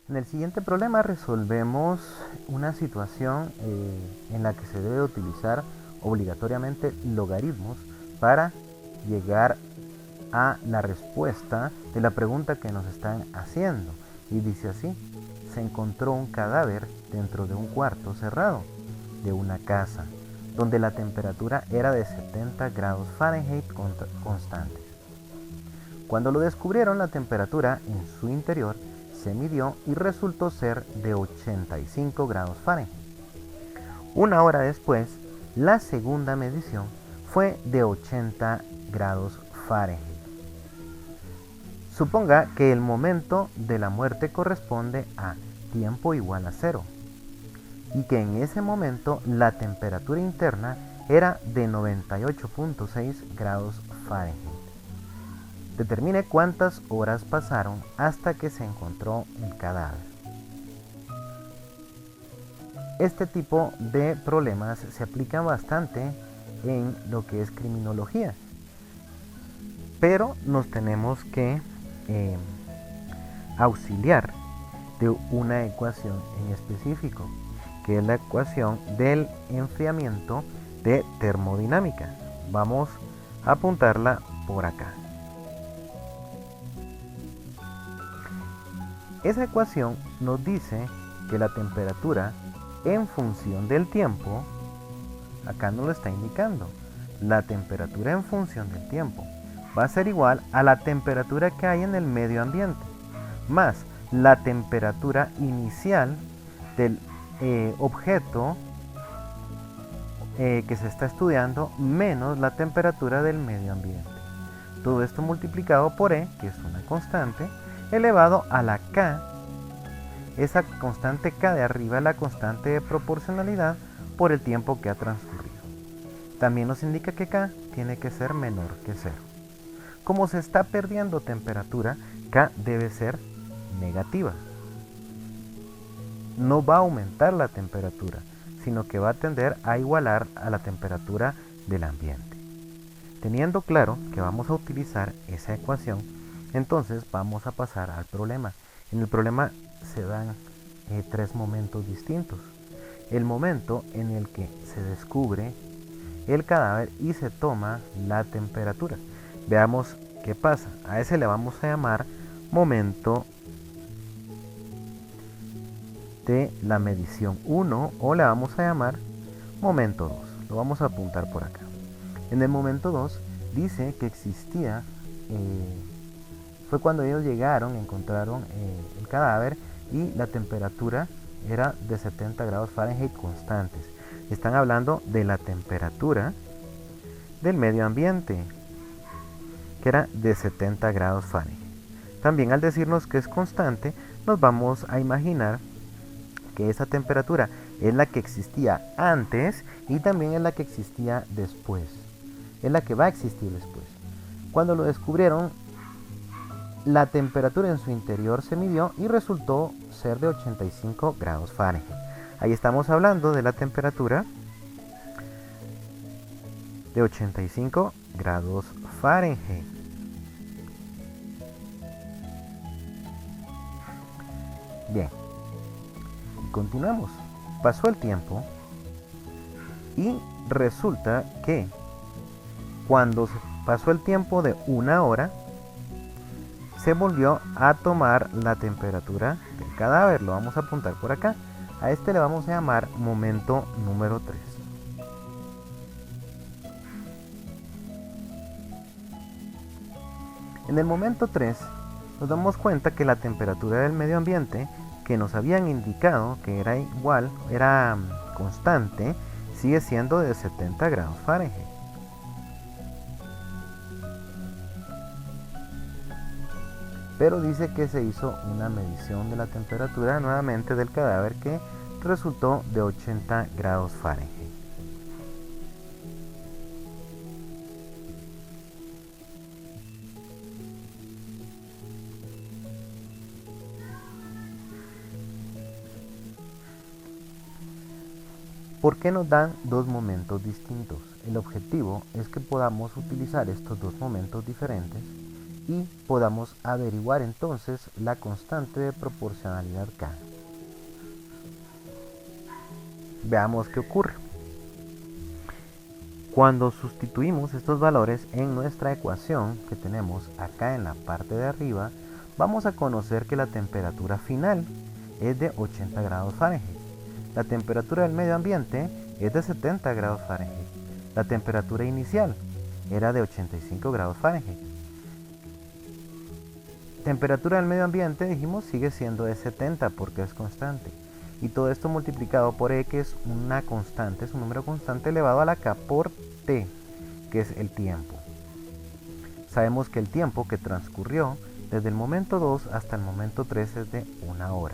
En el siguiente problema resolvemos una situación en la que se debe utilizar obligatoriamente logaritmos para llegar a la respuesta de la pregunta que nos están haciendo. Y dice así: se encontró un cadáver dentro de un cuarto cerrado de una casa donde la temperatura era de 70 grados Fahrenheit constantes. Cuando lo descubrieron, la temperatura en su interior se midió y resultó ser de 85 grados Fahrenheit. Una hora después, la segunda medición fue de 80 grados Fahrenheit. Suponga que el momento de la muerte corresponde a tiempo igual a 0 y que en ese momento la temperatura interna era de 98.6 grados Fahrenheit. Determine cuántas horas pasaron hasta que se encontró el cadáver. Este tipo de problemas se aplican bastante en lo que es criminología, pero nos tenemos que auxiliar de una ecuación en específico, que es la ecuación del enfriamiento de termodinámica. Vamos a apuntarla por acá. Esa ecuación nos dice que la temperatura en función del tiempo, acá nos lo está indicando, la temperatura en función del tiempo va a ser igual a la temperatura que hay en el medio ambiente, más la temperatura inicial del objeto que se está estudiando, menos la temperatura del medio ambiente. Todo esto multiplicado por E, que es una constante, elevado a la K. Esa constante K de arriba es la constante de proporcionalidad por el tiempo que ha transcurrido. También nos indica que K tiene que ser menor que 0. Como se está perdiendo temperatura, K debe ser negativa. No va a aumentar la temperatura, sino que va a tender a igualar a la temperatura del ambiente. Teniendo claro que vamos a utilizar esa ecuación, entonces vamos a pasar al problema. En el problema se dan tres momentos distintos. El momento en el que se descubre el cadáver y se toma la temperatura. Veamos qué pasa. A ese le vamos a llamar momento de la medición 1 o le vamos a llamar momento 2. Lo vamos a apuntar por acá. En el momento 2 dice que existía, fue cuando ellos llegaron, encontraron el cadáver y la temperatura era de 70 grados Fahrenheit constantes. Están hablando de la temperatura del medio ambiente, que era de 70 grados Fahrenheit. También al decirnos que es constante, nos vamos a imaginar que esa temperatura es la que existía antes y también es la que existía después. Es la que va a existir después. Cuando lo descubrieron, la temperatura en su interior se midió y resultó ser de 85 grados Fahrenheit. Ahí estamos hablando de la temperatura de 85 grados Fahrenheit. Bien, continuamos. Pasó el tiempo y resulta que cuando pasó el tiempo de una hora, se volvió a tomar la temperatura del cadáver. Lo vamos a apuntar por acá. A este le vamos a llamar momento número 3. En el momento 3 nos damos cuenta que la temperatura del medio ambiente, que nos habían indicado que era igual, era constante, sigue siendo de 70 grados Fahrenheit. Pero dice que se hizo una medición de la temperatura nuevamente del cadáver que resultó de 80 grados Fahrenheit. ¿Por qué nos dan dos momentos distintos? El objetivo es que podamos utilizar estos dos momentos diferentes y podamos averiguar entonces la constante de proporcionalidad K. Veamos qué ocurre. Cuando sustituimos estos valores en nuestra ecuación que tenemos acá en la parte de arriba, vamos a conocer que la temperatura final es de 80 grados Fahrenheit. La temperatura del medio ambiente es de 70 grados Fahrenheit. La temperatura inicial era de 85 grados Fahrenheit. Temperatura del medio ambiente, dijimos, sigue siendo de 70 porque es constante. Y todo esto multiplicado por E, que es una constante, es un número constante elevado a la K por T, que es el tiempo. Sabemos que el tiempo que transcurrió desde el momento 2 hasta el momento 3 es de 1 hora.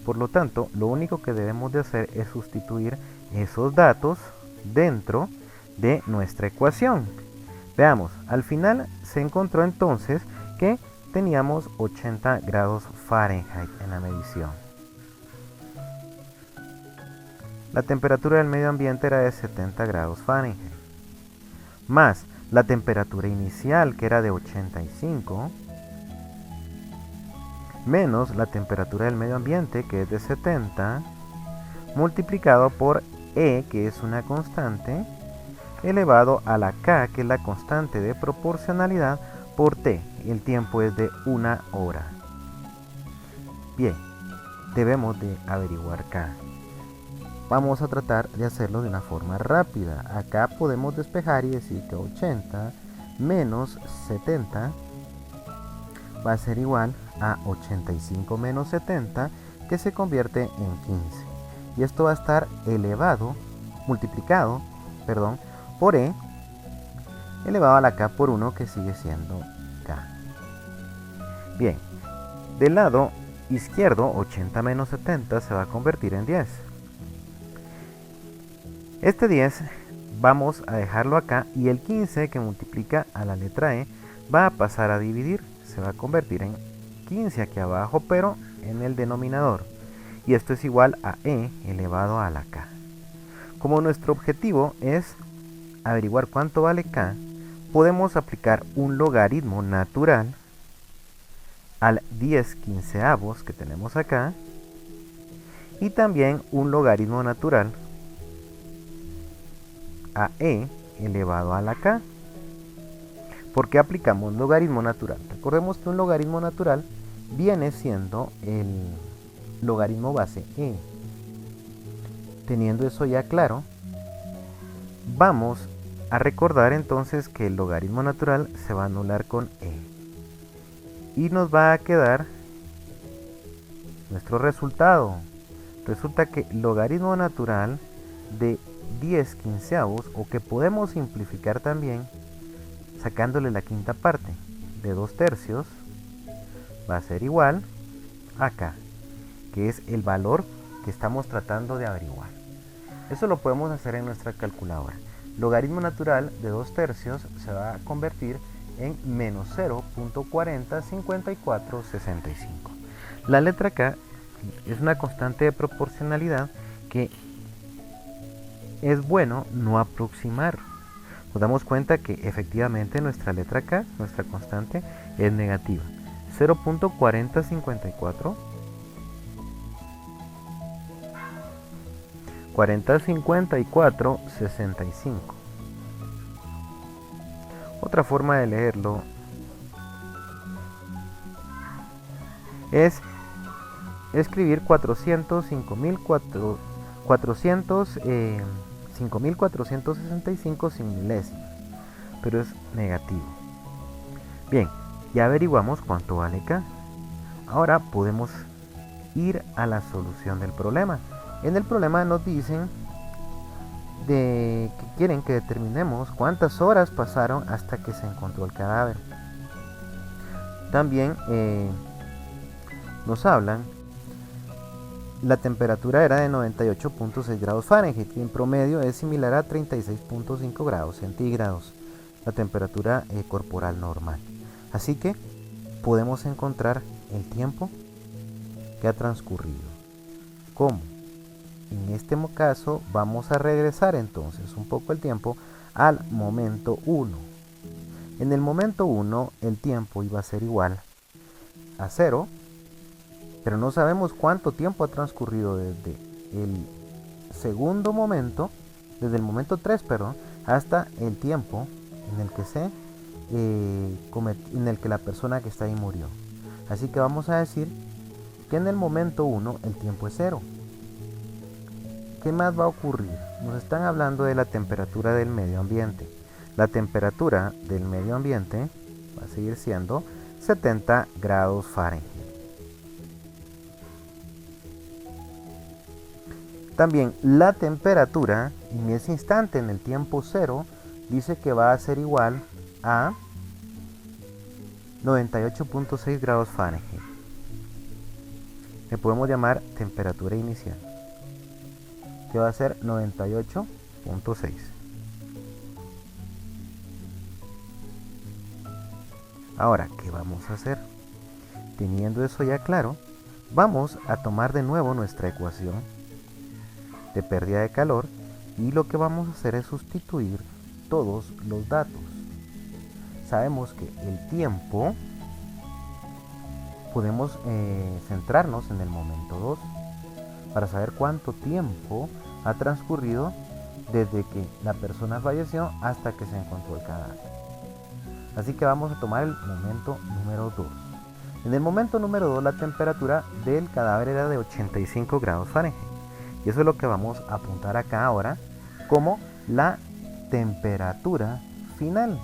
Por lo tanto, lo único que debemos de hacer es sustituir esos datos dentro de nuestra ecuación. Veamos, al final se encontró entonces que teníamos 80 grados Fahrenheit en la medición. La temperatura del medio ambiente era de 70 grados Fahrenheit, más la temperatura inicial, que era de 85, menos la temperatura del medio ambiente, que es de 70, multiplicado por E, que es una constante, elevado a la K, que es la constante de proporcionalidad, por T. El tiempo es de 1 hora. Bien, debemos de averiguar K. Vamos a tratar de hacerlo de una forma rápida. Acá podemos despejar y decir que 80 menos 70 va a ser igual a 85 menos 70, que se convierte en 15. Y esto va a estar multiplicado por E, elevado a la K por 1, que sigue siendo K. Bien, del lado izquierdo, 80 menos 70 se va a convertir en 10. Este 10 vamos a dejarlo acá y el 15 que multiplica a la letra E va a pasar a dividir. Se va a convertir en 15 aquí abajo, pero en el denominador. Y esto es igual a E elevado a la K. Como nuestro objetivo es averiguar cuánto vale K, podemos aplicar un logaritmo natural al 10/15 que tenemos acá y también un logaritmo natural a E elevado a la K. ¿Por qué aplicamos logaritmo natural? Recordemos que un logaritmo natural viene siendo el logaritmo base E. Teniendo eso ya claro, vamos a recordar entonces que el logaritmo natural se va a anular con E. Y nos va a quedar nuestro resultado. Resulta que logaritmo natural de 10/15, o que podemos simplificar también sacándole la quinta parte de 2/3, va a ser igual a K, que es el valor que estamos tratando de averiguar. Eso lo podemos hacer en nuestra calculadora. Logaritmo natural de 2/3 se va a convertir en menos 0.405465. La letra K es una constante de proporcionalidad que es bueno no aproximar. Nos damos cuenta que efectivamente nuestra letra K, nuestra constante, es negativa. 0.4054 65. Otra forma de leerlo es escribir 5.465 sin milésimas, pero es negativo. Bien, ya averiguamos cuánto vale K. Ahora podemos ir a la solución del problema. En el problema nos dicen que quieren que determinemos cuántas horas pasaron hasta que se encontró el cadáver. También nos hablan, la temperatura era de 98.6 grados Fahrenheit y en promedio es similar a 36.5 grados centígrados, la temperatura corporal normal. Así que podemos encontrar el tiempo que ha transcurrido. ¿Cómo? En este caso vamos a regresar entonces un poco el tiempo al momento 1. En el momento 1 el tiempo iba a ser igual a 0, pero no sabemos cuánto tiempo ha transcurrido desde el segundo momento, desde el momento 3, perdón, hasta el tiempo en el que en el que la persona que está ahí murió. Así que vamos a decir que en el momento 1 el tiempo es 0. ¿Qué más va a ocurrir? Nos están hablando de la temperatura del medio ambiente. La temperatura del medio ambiente va a seguir siendo 70 grados Fahrenheit. También la temperatura en ese instante, en el tiempo 0, dice que va a ser igual a 98.6 grados Fahrenheit. Le podemos llamar temperatura inicial, que va a ser 98.6. Ahora, ¿qué vamos a hacer? Teniendo eso ya claro, vamos a tomar de nuevo nuestra ecuación de pérdida de calor y lo que vamos a hacer es sustituir todos los datos. Sabemos que el tiempo, podemos centrarnos en el momento 2 para saber cuánto tiempo ha transcurrido desde que la persona falleció hasta que se encontró el cadáver. Así que vamos a tomar el momento número 2. En el momento número 2 la temperatura del cadáver era de 85 grados Fahrenheit. Y eso es lo que vamos a apuntar acá ahora como la temperatura final.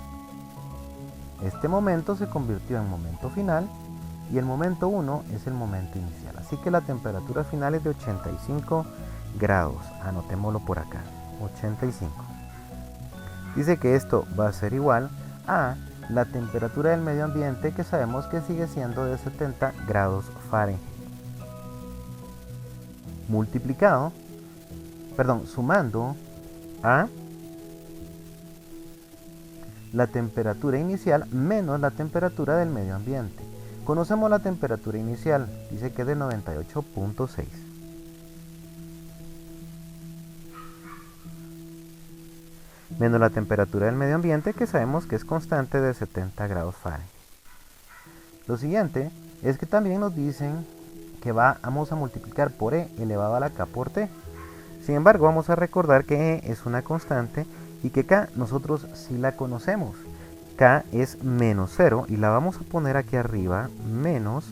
Este momento se convirtió en momento final y el momento 1 es el momento inicial. Así que la temperatura final es de 85 grados. Anotémoslo por acá, 85. Dice que esto va a ser igual a la temperatura del medio ambiente, que sabemos que sigue siendo de 70 grados Fahrenheit. Sumando a la temperatura inicial menos la temperatura del medio ambiente. Conocemos la temperatura inicial, dice que es de 98.6. Menos la temperatura del medio ambiente, que sabemos que es constante de 70 grados Fahrenheit. Lo siguiente es que también nos dicen que vamos a multiplicar por E elevado a la K por T. Sin embargo, vamos a recordar que E es una constante y que K nosotros sí la conocemos. K es menos 0 y la vamos a poner aquí arriba, menos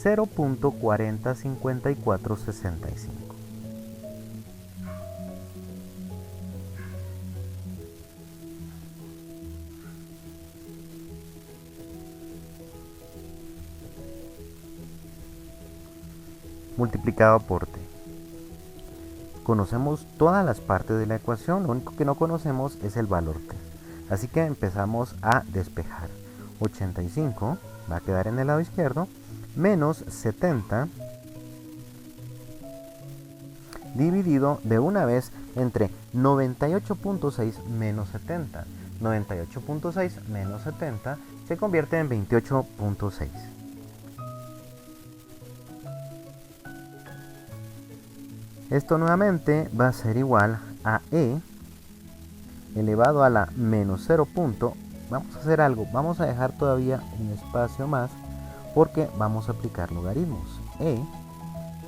0.405465. Multiplicado por T. Conocemos todas las partes de la ecuación, lo único que no conocemos es el valor T. Así que empezamos a despejar. 85 va a quedar en el lado izquierdo, menos 70 dividido de una vez entre 98.6 menos 70. 98.6 menos 70 se convierte en 28.6. Esto nuevamente va a ser igual a E elevado a la menos 0. Vamos a hacer algo, vamos a dejar todavía un espacio más porque vamos a aplicar logaritmos. E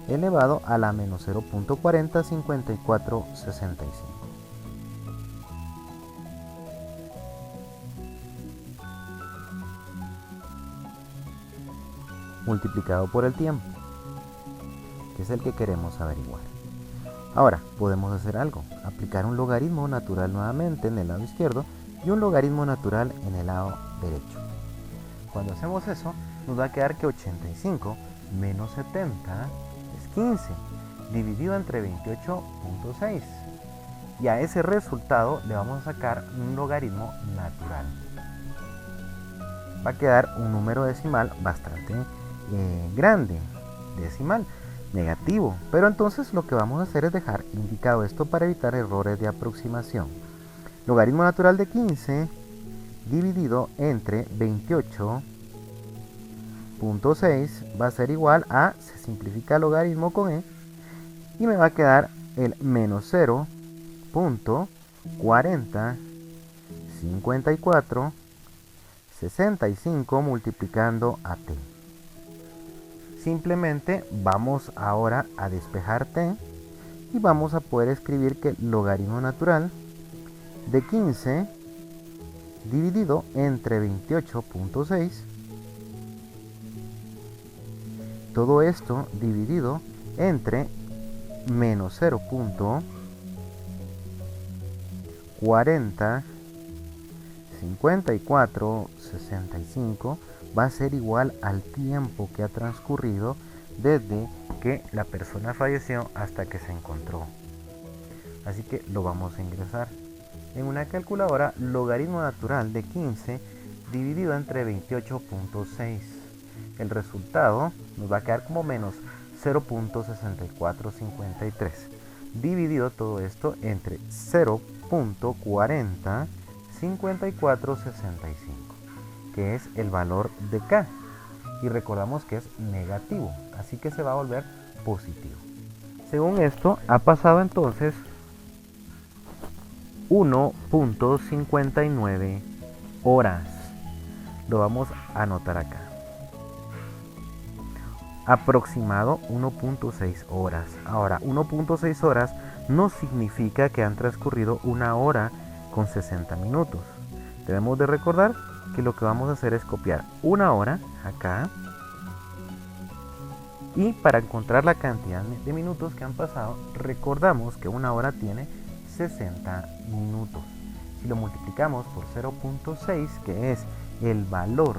elevado a la menos 0.405465. Multiplicado por el tiempo, que es el que queremos averiguar. Ahora, podemos hacer algo, aplicar un logaritmo natural nuevamente en el lado izquierdo y un logaritmo natural en el lado derecho. Cuando hacemos eso, nos va a quedar que 85 menos 70 es 15, dividido entre 28.6. Y a ese resultado le vamos a sacar un logaritmo natural. Va a quedar un número decimal bastante grande, decimal, negativo, pero entonces lo que vamos a hacer es dejar indicado esto para evitar errores de aproximación. Logaritmo natural de 15 dividido entre 28.6 va a ser igual a, se simplifica el logaritmo con E y me va a quedar el menos 0.4054 65 multiplicando a t. Simplemente vamos ahora a despejar t y vamos a poder escribir que el logaritmo natural de 15 dividido entre 28.6, todo esto dividido entre menos 0.405465 va a ser igual al tiempo que ha transcurrido desde que la persona falleció hasta que se encontró. Así que lo vamos a ingresar. En una calculadora, logaritmo natural de 15 dividido entre 28.6. El resultado nos va a quedar como menos 0.6453. Dividido todo esto entre 0.405465, que es el valor de K. Y recordamos que es negativo, así que se va a volver positivo. Según esto, ha pasado entonces 1.59 horas. Lo vamos a anotar acá. Aproximado 1.6 horas. Ahora, 1.6 horas no significa que han transcurrido 1 hora con 60 minutos. Debemos de recordar que lo que vamos a hacer es copiar 1 hora acá. Y para encontrar la cantidad de minutos que han pasado, recordamos que 1 hora tiene 60 minutos. Si lo multiplicamos por 0.6, que es el valor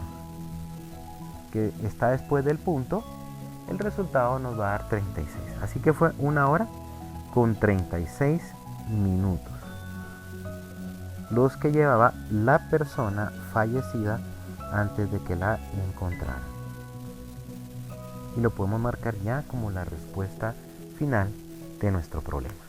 que está después del punto, el resultado nos va a dar 36. Así que fue 1 hora con 36 minutos los que llevaba la persona fallecida antes de que la encontraran. Y lo podemos marcar ya como la respuesta final de nuestro problema.